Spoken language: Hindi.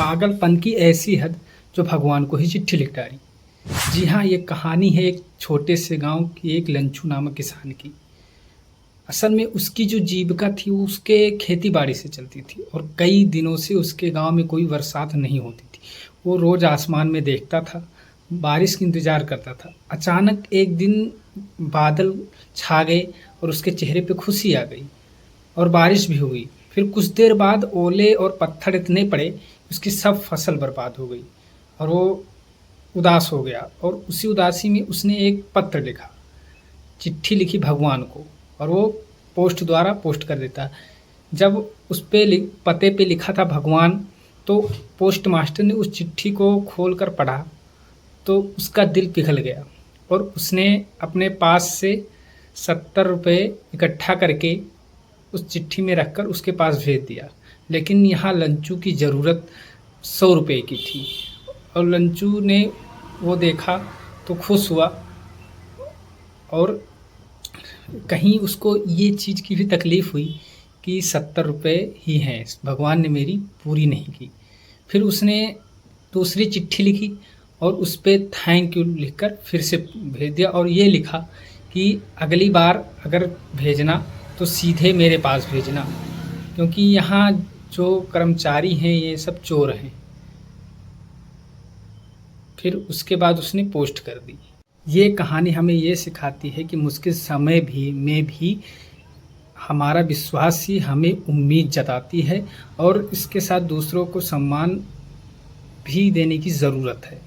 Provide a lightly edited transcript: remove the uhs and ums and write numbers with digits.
पागलपन की ऐसी हद जो भगवान को ही चिट्ठी लिख डाली। जी हाँ, ये कहानी है एक छोटे से गांव की एक लंचू नामक किसान की। असल में उसकी जो जीविका थी वो उसके खेती-बाड़ी से चलती थी और कई दिनों से उसके गांव में कोई बरसात नहीं होती थी। वो रोज़ आसमान में देखता था, बारिश की इंतज़ार करता था। अचानक एक दिन बादल छा गए और उसके चेहरे पे खुशी आ गई और बारिश भी हुई। फिर कुछ देर बाद ओले और पत्थर इतने पड़े, उसकी सब फसल बर्बाद हो गई और वो उदास हो गया और उसी उदासी में उसने एक पत्र लिखा, चिट्ठी लिखी भगवान को और वो पोस्ट द्वारा पोस्ट कर देता। जब उस पे पते पे लिखा था भगवान, तो पोस्ट मास्टर ने उस चिट्ठी को खोलकर पढ़ा तो उसका दिल पिघल गया और उसने अपने पास से 70 रुपए इकट्ठा करके उस चिट्ठी में रखकर उसके पास भेज दिया। लेकिन यहाँ लंचू की ज़रूरत 100 रुपए की थी और लंचू ने वो देखा तो खुश हुआ और कहीं उसको ये चीज़ की भी तकलीफ़ हुई कि 70 रुपए ही हैं, भगवान ने मेरी पूरी नहीं की। फिर उसने दूसरी चिट्ठी लिखी और उस पे थैंक यू लिखकर फिर से भेज दिया और ये लिखा कि अगली बार अगर भेजना तो सीधे मेरे पास भेजना, क्योंकि यहाँ जो कर्मचारी हैं ये सब चोर हैं। फिर उसके बाद उसने पोस्ट कर दी। ये कहानी हमें ये सिखाती है कि मुश्किल समय में भी हमारा विश्वास ही हमें उम्मीद जताती है और इसके साथ दूसरों को सम्मान भी देने की ज़रूरत है।